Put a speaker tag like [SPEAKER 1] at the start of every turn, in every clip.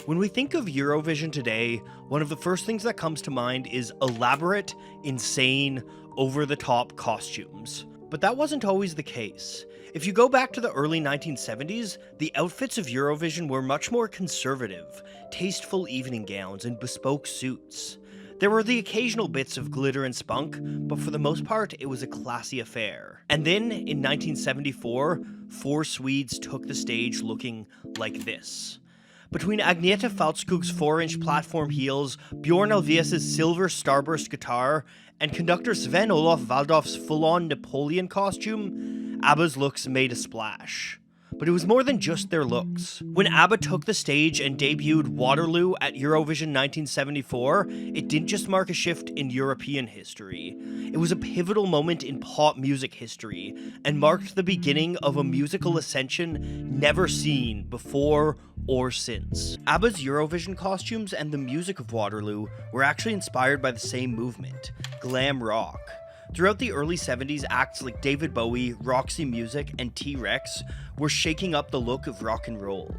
[SPEAKER 1] When we think of Eurovision today, one of the first things that comes to mind is elaborate, insane, over-the-top costumes. But that wasn't always the case. If you go back to the early 1970s, the outfits of Eurovision were much more conservative, tasteful evening gowns and bespoke suits. There were the occasional bits of glitter and spunk, but for the most part, it was a classy affair. And then, in 1974, 4 Swedes took the stage looking like this. Between Agneta Faltskog's 4-inch platform heels, Bjorn Ulvaeus' silver starburst guitar, and conductor Sven Olof Waldorf's full-on Napoleon costume, ABBA's looks made a splash. But it was more than just their looks. When ABBA took the stage and debuted Waterloo at Eurovision 1974, it didn't just mark a shift in European history. It was a pivotal moment in pop music history, and marked the beginning of a musical ascension never seen before or since. ABBA's Eurovision costumes and the music of Waterloo were actually inspired by the same movement, glam rock. Throughout the early 70s, acts like David Bowie, Roxy Music, and T-Rex were shaking up the look of rock and roll.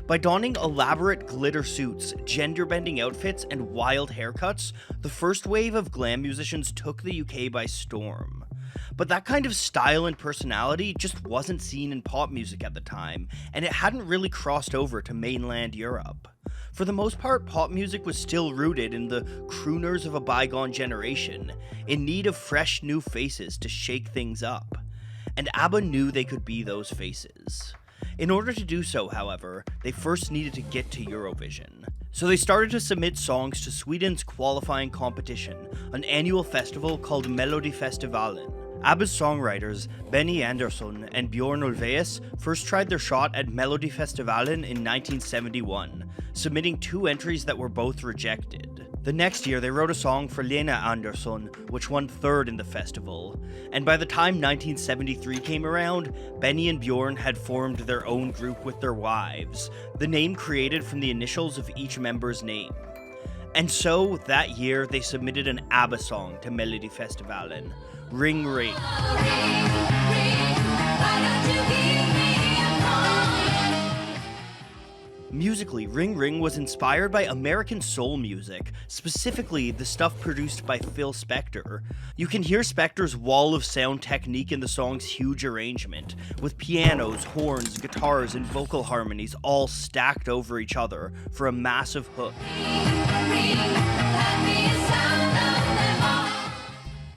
[SPEAKER 1] By donning elaborate glitter suits, gender-bending outfits, and wild haircuts, the first wave of glam musicians took the UK by storm. But that kind of style and personality just wasn't seen in pop music at the time, and it hadn't really crossed over to mainland Europe. For the most part, pop music was still rooted in the crooners of a bygone generation, in need of fresh new faces to shake things up. And ABBA knew they could be those faces. In order to do so, however, they first needed to get to Eurovision. So they started to submit songs to Sweden's qualifying competition, an annual festival called Melodifestivalen. ABBA's songwriters, Benny Andersson and Bjorn Ulvaeus, first tried their shot at Melodifestivalen in 1971, submitting 2 entries that were both rejected. The next year, they wrote a song for Lena Andersson, which won 3rd in the festival. And by the time 1973 came around, Benny and Bjorn had formed their own group with their wives, the name created from the initials of each member's name. And so, that year, they submitted an ABBA song to Melodifestivalen, Ring Ring. Musically, Ring Ring was inspired by American soul music, specifically the stuff produced by Phil Spector. You can hear Spector's wall of sound technique in the song's huge arrangement, with pianos, horns, guitars, and vocal harmonies all stacked over each other for a massive hook.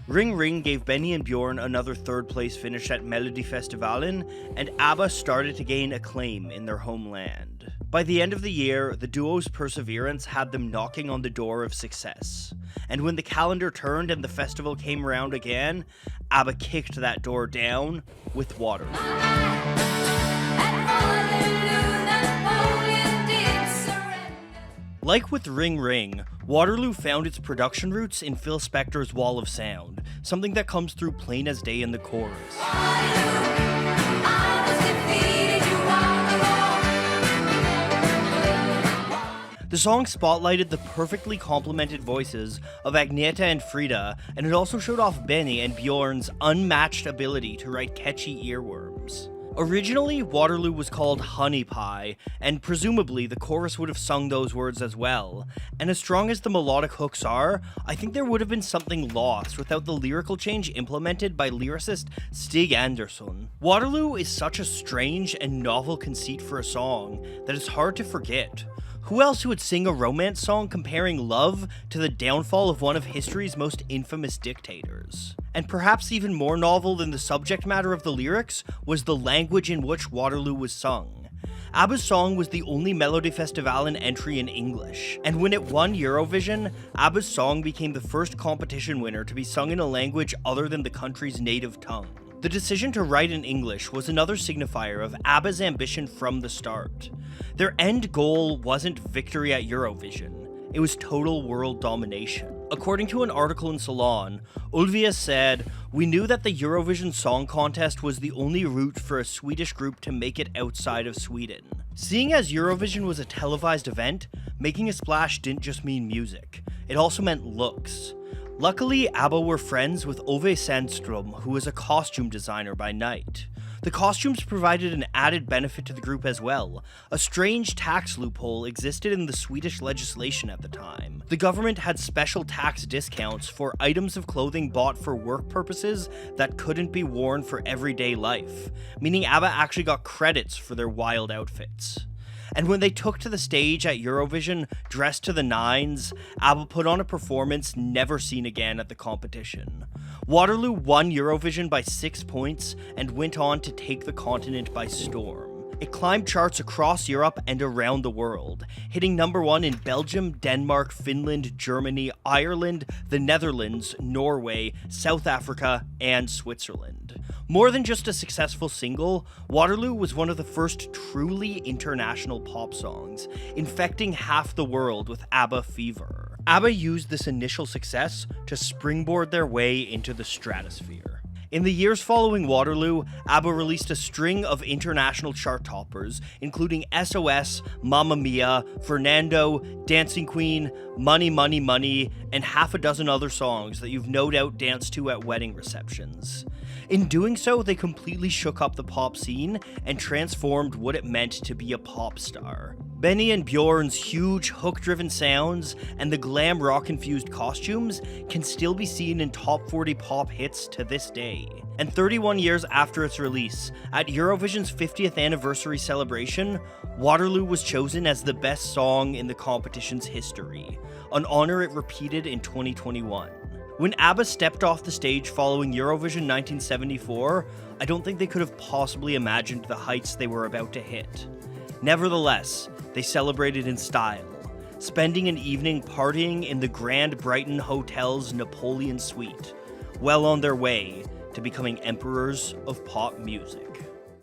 [SPEAKER 1] Ring Ring gave Benny and Bjorn another 3rd place finish at Melodifestivalen, and ABBA started to gain acclaim in their homeland. By the end of the year, the duo's perseverance had them knocking on the door of success. And when the calendar turned and the festival came around again, ABBA kicked that door down with Waterloo. Like with Ring Ring, Waterloo found its production roots in Phil Spector's wall of sound, something that comes through plain as day in the chorus. The song spotlighted the perfectly complemented voices of Agneta and Frida, and it also showed off Benny and Bjorn's unmatched ability to write catchy earworms. Originally, Waterloo was called Honey Pie, and presumably the chorus would have sung those words as well. And as strong as the melodic hooks are, I think there would have been something lost without the lyrical change implemented by lyricist Stig Andersson. Waterloo is such a strange and novel conceit for a song that it's hard to forget. Who else would sing a romance song comparing love to the downfall of one of history's most infamous dictators? And perhaps even more novel than the subject matter of the lyrics was the language in which Waterloo was sung. ABBA's song was the only Melodifestivalen entry in English, and when it won Eurovision, ABBA's song became the first competition winner to be sung in a language other than the country's native tongue. The decision to write in English was another signifier of ABBA's ambition from the start. Their end goal wasn't victory at Eurovision, it was total world domination. According to an article in Salon, Ulvaeus said, "We knew that the Eurovision Song Contest was the only route for a Swedish group to make it outside of Sweden." Seeing as Eurovision was a televised event, making a splash didn't just mean music, it also meant looks. Luckily, ABBA were friends with Ove Sandström, who was a costume designer by night. The costumes provided an added benefit to the group as well. A strange tax loophole existed in the Swedish legislation at the time. The government had special tax discounts for items of clothing bought for work purposes that couldn't be worn for everyday life, meaning ABBA actually got credits for their wild outfits. And when they took to the stage at Eurovision dressed to the nines, ABBA put on a performance never seen again at the competition. Waterloo won Eurovision by 6 points and went on to take the continent by storm. It climbed charts across Europe and around the world, hitting #1 in Belgium, Denmark, Finland, Germany, Ireland, the Netherlands, Norway, South Africa, and Switzerland. More than just a successful single, Waterloo was one of the first truly international pop songs, infecting half the world with ABBA fever. ABBA used this initial success to springboard their way into the stratosphere. In the years following Waterloo, ABBA released a string of international chart toppers, including SOS, Mamma Mia, Fernando, Dancing Queen, Money Money Money, and half a dozen other songs that you've no doubt danced to at wedding receptions. In doing so, they completely shook up the pop scene and transformed what it meant to be a pop star. Benny and Bjorn's huge hook-driven sounds and the glam rock-infused costumes can still be seen in top 40 pop hits to this day. And 31 years after its release, at Eurovision's 50th anniversary celebration, Waterloo was chosen as the best song in the competition's history, an honor it repeated in 2021. When ABBA stepped off the stage following Eurovision 1974, I don't think they could have possibly imagined the heights they were about to hit. Nevertheless, they celebrated in style, spending an evening partying in the Grand Brighton Hotel's Napoleon Suite, well on their way to becoming emperors of pop music.